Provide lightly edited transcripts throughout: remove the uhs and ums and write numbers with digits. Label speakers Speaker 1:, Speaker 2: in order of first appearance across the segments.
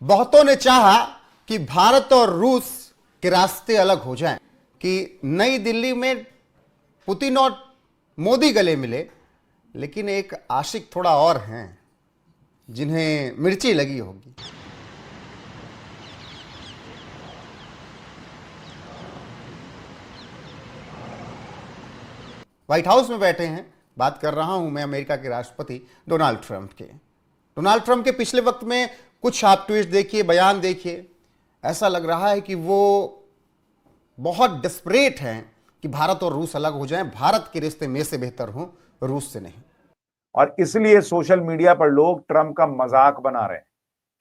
Speaker 1: बहुतों ने चाहा कि भारत और रूस के रास्ते अलग हो जाएं, कि नई दिल्ली में पुतिन और मोदी गले मिले, लेकिन एक आशिक थोड़ा और हैं जिन्हें मिर्ची लगी होगी। व्हाइट हाउस में बैठे हैं, बात कर रहा हूं मैं अमेरिका के राष्ट्रपति डोनाल्ड ट्रंप के। डोनाल्ड ट्रंप के पिछले वक्त में कुछ आप ट्वीट देखिए, बयान देखिए, ऐसा लग रहा है कि वो बहुत डिस्परेट हैं कि भारत और रूस अलग हो जाएं, भारत के रिश्ते में से बेहतर हों, रूस से नहीं।
Speaker 2: और इसलिए सोशल मीडिया पर लोग ट्रंप का मजाक बना रहे हैं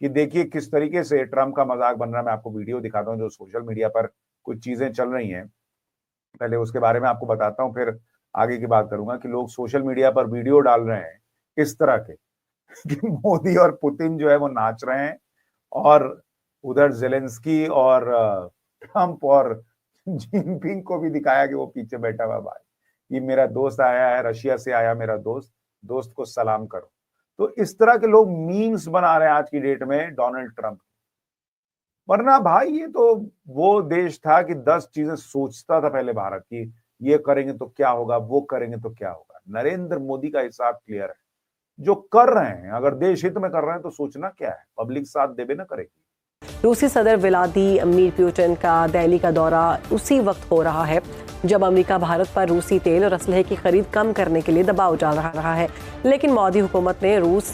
Speaker 2: कि देखिए किस तरीके से ट्रंप का मजाक बन रहा है। मैं आपको वीडियो दिखाता हूं जो सोशल मीडिया पर कुछ चीजें चल रही हैं, पहले उसके बारे में आपको बताता हूं, फिर आगे की बात करूंगा कि लोग सोशल मीडिया पर वीडियो डाल रहे हैं इस तरह के कि मोदी और पुतिन जो है वो नाच रहे हैं और उधर जेलेंस्की और ट्रंप और जिनपिंग को भी दिखाया कि वो पीछे बैठा हुआ भाई, ये मेरा दोस्त आया है, रशिया से आया मेरा दोस्त को सलाम करो। तो इस तरह के लोग मीम्स बना रहे हैं आज की डेट में डोनाल्ड ट्रंप। वरना भाई ये तो वो देश था कि 10 चीजें सोचता था पहले भारत की, ये करेंगे तो क्या होगा, वो करेंगे तो क्या होगा। नरेंद्र मोदी का हिसाब क्लियर है, जो कर रहे हैं अगर देश हित में कर रहे हैं तो सोचना क्या है, पब्लिक साथ देवे ना करेगी।
Speaker 3: रूसी सदर व्लादिमीर पुतिन का दिल्ली का दौरा उसी वक्त हो रहा है जब अमेरिका भारत पर रूसी तेल और असलहे की खरीद कम करने के लिए दबाव डाल रहा है। लेकिन मोदी हुकूमत ने रूस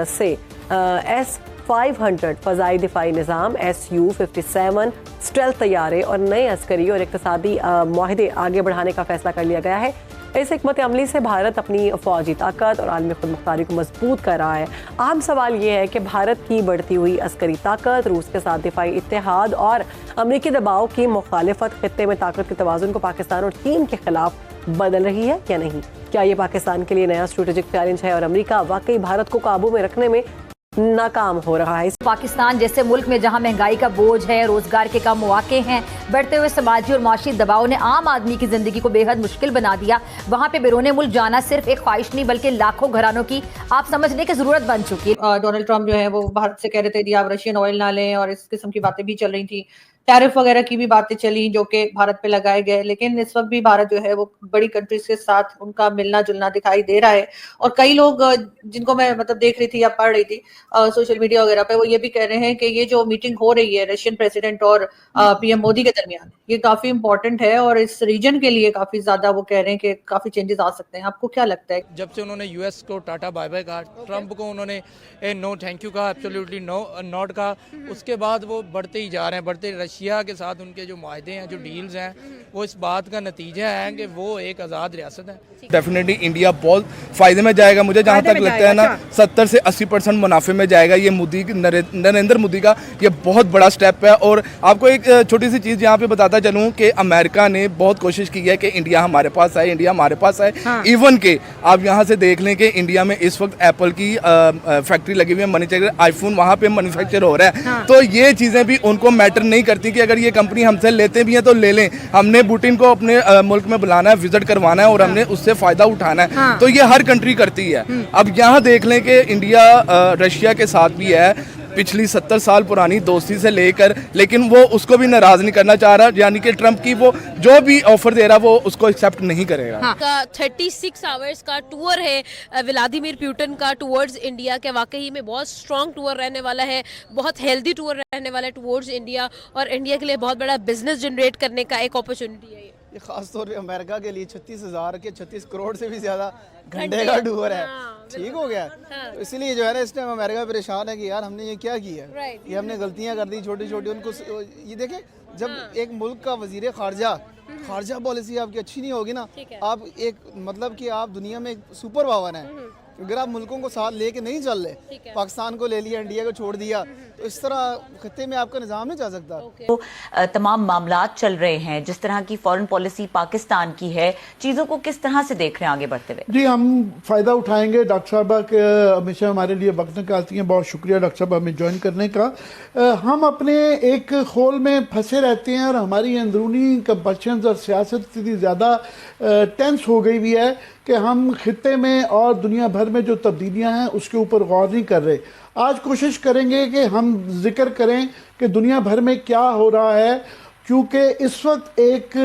Speaker 3: से S-500 फजाई दिफाई निज़ाम, Su-57 स्टेल्थ तैयारे और नए अस्करी और इक्तसादी मुआहदे आगे बढ़ाने का फैसला कर लिया गया है। इस हिकमत अमली से भारत अपनी फौजी ताकत और आलमी खुदमुख्तारी को मजबूत कर रहा है। अहम सवाल ये है कि भारत की बढ़ती हुई अस्करी ताकत, रूस के साथ दिफाई इत्तेहाद और अमरीकी दबाव की मुखालिफत खित्ते में ताकत के तवाज़ुन को पाकिस्तान और चीन के खिलाफ बदल रही है या नहीं। क्या ये पाकिस्तान के लिए नया स्ट्रेटेजिक चैलेंज है और अमरीका वाकई भारत को काबू में रखने में नाकाम हो रहा है?
Speaker 4: पाकिस्तान जैसे मुल्क में जहां महंगाई का बोझ है, रोजगार के कम मौके हैं, बढ़ते हुए समाजी और माशी दबाव ने आम आदमी की जिंदगी को बेहद मुश्किल बना दिया, वहां पे बैरून मुल्क जाना सिर्फ एक ख्वाहिश नहीं बल्कि लाखों घरानों की आप समझने की जरूरत बन चुकी है।
Speaker 5: डोनाल्ड ट्रंप जो है वो भारत से कह रहे थे आप रशियन ऑयल ना लें और इस किस्म की बातें भी चल रही थी, टैरिफ वगैरह की भी बातें चली जो कि भारत पे लगाए गए। लेकिन इस वक्त भी भारत जो है वो बड़ी कंट्रीज के साथ उनका मिलना जुलना दिखाई दे रहा है। और कई लोग जिनको मैं देख रही थी या पढ़ रही थी सोशल मीडिया वगैरह पे, वो ये भी कह रहे हैं कि ये जो मीटिंग हो रही है रशियन प्रेसिडेंट और पीएम मोदी के दरमियान, ये काफी इंपॉर्टेंट है और इस रीजन के लिए काफी ज्यादा वो कह रहे हैं कि काफी चेंजेस आ सकते हैं। आपको क्या लगता है?
Speaker 6: जब से उन्होंने यूएस को टाटा बाय बाय कहा, ट्रंप को उन्होंने नो थैंक यू कहा, एब्सोल्युटली नो नॉट कहा, उसके बाद वो बढ़ते ही जा रहे हैं, बढ़ते। रशिया के साथ उनके जो माहदे हैं, जो डील्स हैं, वो इस बात का नतीजा है कि वो एक आज़ाद रियासत है।
Speaker 7: डेफिनेटली इंडिया बहुत फायदे में जाएगा, मुझे जहाँ तक लगता है ना 70 से 80% मुनाफे में जाएगा। ये मोदी नरेंद्र मोदी का ये बहुत बड़ा स्टेप है। और आपको एक छोटी सी चीज़ यहाँ पे बताता चलूँ कि अमेरिका ने बहुत कोशिश की है कि इंडिया हमारे पास आए, इंडिया हमारे पास आए। इवन के आप यहाँ से देख लें कि इंडिया में इस वक्त एप्पल की फैक्ट्री लगी हुई है, मैन्युफैक्चर आईफोन वहाँ पे मैन्युफैक्चर हो रहा है। तो ये चीज़ें भी उनको मैटर नहीं करती कि अगर ये कंपनी हमसे लेते भी हैं तो ले लें, हमने पुतिन को अपने मुल्क में बुलाना है, विजिट करवाना है और हमने उससे फायदा उठाना है। तो ये हर कंट्री करती है। अब यहाँ देख लें कि इंडिया रशिया के साथ भी है, पिछली 70 साल पुरानी दोस्ती से लेकर, लेकिन वो उसको भी नाराज नहीं करना चाह रहा, यानी कि ट्रंप की वो जो भी ऑफर दे रहा वो उसको एक्सेप्ट नहीं करेगा।
Speaker 8: 36 आवर्स का टूर है व्लादिमीर पुतिन का टूवर्ड्स इंडिया के, वाकई में बहुत स्ट्रॉन्ग टूर रहने वाला है, बहुत हेल्दी टूर रहने वाला है टूवर्ड्स इंडिया, और इंडिया के लिए बहुत बड़ा बिजनेस जनरेट करने का एक अपॉर्चुनिटी है।
Speaker 9: ये खास तौर पे अमेरिका के लिए 36 करोड़ से भी ज्यादा घंटे का टूर है। ठीक हो गया। तो इसीलिए जो है ना इस टाइम अमेरिका परेशान है कि यार हमने ये क्या किया है, ये हमने गलतियां कर दी छोटी छोटी। उनको ये देखें, जब एक मुल्क का वजीर खारजा पॉलिसी आपकी अच्छी नहीं होगी ना, आप एक कि आप दुनिया में एक सुपर पावर है, अगर आप मुल्कों को साथ लेके नहीं चल रहे, पाकिस्तान को ले लिया, इंडिया को छोड़ दिया, तो इस तरह खत्ते में आपका निज़ाम नहीं जा सकता।
Speaker 10: तो तमाम मामलात चल रहे हैं, जिस तरह की फॉरेन पॉलिसी पाकिस्तान की है, चीज़ों को किस तरह से देख रहे हैं आगे बढ़ते हुए?
Speaker 11: जी, हम फ़ायदा उठाएंगे। डॉक्टर साहबा के हमेशा हमारे लिए वक्त निकालती हैं, बहुत शुक्रिया डॉक्टर साहब हमें ज्वाइन करने का। हम अपने एक खोल में फंसे रहते हैं और हमारी अंदरूनी कंपल्शंस और सियासत इतनी ज़्यादा टेंस हो गई हुई है कि हम खित्ते में और दुनिया भर में जो तब्दीलियां हैं उसके ऊपर गौर नहीं कर रहे। आज कोशिश करेंगे कि हम जिक्र करें कि दुनिया भर में क्या हो रहा है, क्योंकि इस वक्त एक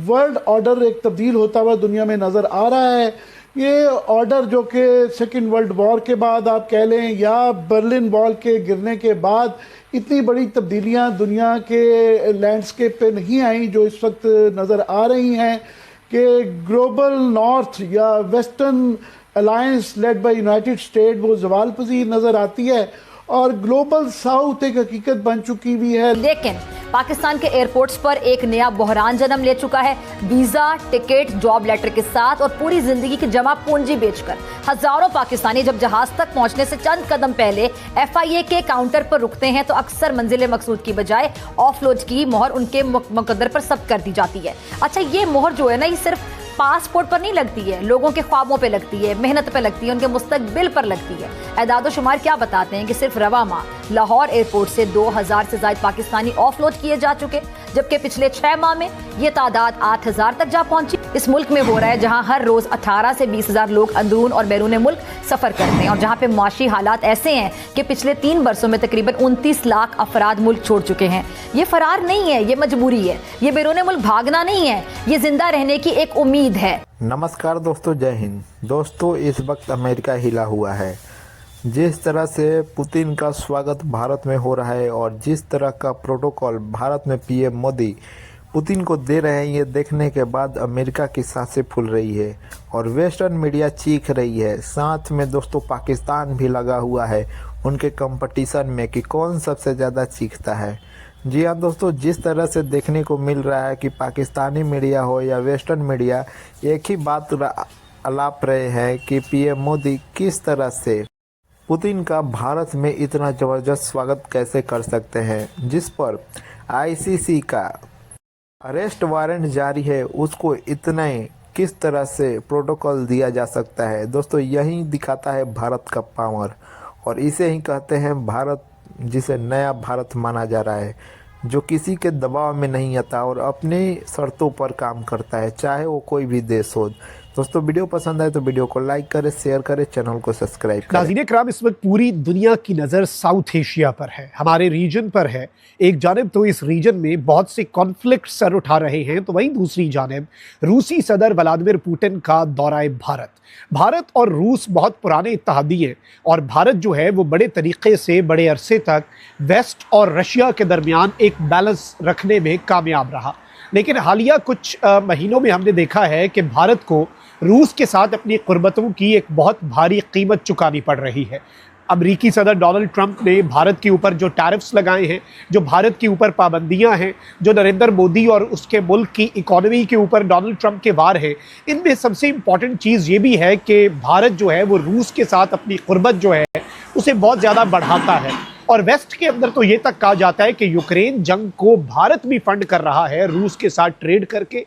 Speaker 11: वर्ल्ड ऑर्डर एक तब्दील होता हुआ दुनिया में नज़र आ रहा है। ये ऑर्डर जो कि सेकेंड वर्ल्ड वॉर के बाद आप कह लें या बर्लिन वॉल के गिरने के बाद इतनी बड़ी तब्दीलियां दुनिया के लैंडस्केप पे नहीं आई जो इस वक्त नज़र आ रही हैं कि ग्लोबल नॉर्थ या western alliance led by United state वो ज़वाल पजीर नज़र आती है और ग्लोबल साउथ एक हकीकत बन चुकी भी है।
Speaker 4: लेकिन पाकिस्तान के एयरपोर्ट्स पर एक नया बहरान जन्म ले चुका है। वीजा, टिकट, जॉब लेटर के साथ और पूरी जिंदगी की जमा पूंजी बेचकर हजारों पाकिस्तानी जब जहाज तक पहुंचने से चंद कदम पहले FIA के काउंटर पर रुकते हैं तो अक्सर मंजिल मकसूद की बजाय ऑफलोड की मोहर उनके मुकद्दर पर सब कर दी जाती है। अच्छा, ये मोहर जो है ना, ये सिर्फ पासपोर्ट पर नहीं लगती है, लोगों के ख्वाबों पे लगती है, मेहनत पे लगती है, उनके मुस्तकबिल पर लगती है। एदाद शुमार क्या बताते हैं कि सिर्फ रवा माह लाहौर एयरपोर्ट से 2000 से ज्यादा पाकिस्तानी ऑफलोड किए जा चुके, जबकि पिछले 6 माह में ये तादाद 8000 तक जा पहुंची। इस मुल्क में हो रहा है जहां हर रोज 18 से 20,000 लोग अंदरून और बैरून मुल्क सफर करते हैं और जहां पे माशी हालात ऐसे हैं कि पिछले 3 वर्षों में तकरीबन 29 लाख अफराद मुल्क छोड़ चुके हैं। ये फरार नहीं है, ये मजबूरी है, ये बैरून मुल्क भागना नहीं है, ये जिंदा रहने की एक उम्मीद है।
Speaker 12: नमस्कार दोस्तों, जय हिंद। दोस्तों, इस वक्त अमेरिका हिला हुआ है। जिस तरह से पुतिन का स्वागत भारत में हो रहा है और जिस तरह का प्रोटोकॉल भारत में PM मोदी पुतिन को दे रहे हैं, ये देखने के बाद अमेरिका की सांसें फूल रही है और वेस्टर्न मीडिया चीख रही है। साथ में दोस्तों पाकिस्तान भी लगा हुआ है उनके कंपटीशन में कि कौन सबसे ज़्यादा चीखता है। जी हाँ दोस्तों, जिस तरह से देखने को मिल रहा है कि पाकिस्तानी मीडिया हो या वेस्टर्न मीडिया एक ही बात अलाप रहे हैं कि PM मोदी किस तरह से पुतिन का भारत में इतना ज़बरदस्त स्वागत कैसे कर सकते हैं, जिस पर ICC का अरेस्ट वारंट जारी है, उसको इतने किस तरह से प्रोटोकॉल दिया जा सकता है। दोस्तों, यही दिखाता है भारत का पावर और इसे ही कहते हैं भारत, जिसे नया भारत माना जा रहा है, जो किसी के दबाव में नहीं आता और अपनी शर्तों पर काम करता है, चाहे वो कोई भी देश हो। दोस्तों, वीडियो पसंद आए तो वीडियो को लाइक करें, शेयर करें, चैनल को सब्सक्राइब करें।
Speaker 13: नाज़रीन इकराम, इस वक्त पूरी दुनिया की नज़र साउथ एशिया पर है, हमारे रीजन पर है। एक जानिब तो इस रीजन में बहुत से कॉन्फ्लिक्ट सर उठा रहे हैं, तो वहीं दूसरी जानिब रूसी सदर व्लादिमीर पुतिन का दौरा भारत। भारत और रूस बहुत पुराने इत्तेहादी हैं और भारत जो है वो बड़े तरीके से बड़े अरसे तक वेस्ट और रशिया के दरमियान एक बैलेंस रखने में कामयाब रहा। लेकिन हालिया कुछ महीनों में हमने देखा है कि भारत को रूस के साथ अपनी कुर्बतों की एक बहुत भारी कीमत चुकानी पड़ रही है। अमरीकी सदर डोनाल्ड ट्रंप ने भारत के ऊपर जो टैरिफ्स लगाए हैं, जो भारत के ऊपर पाबंदियां हैं, जो नरेंद्र मोदी और उसके मुल्क की इकॉनमी के ऊपर डोनाल्ड ट्रंप के वार हैं, इनमें सबसे इम्पॉर्टेंट चीज़ ये भी है कि भारत जो है वो रूस के साथ अपनी कुर्बत जो है उसे बहुत ज़्यादा बढ़ाता है। और वेस्ट के अंदर तो ये तक कहा जाता है कि यूक्रेन जंग को भारत भी फंड कर रहा है रूस के साथ ट्रेड करके।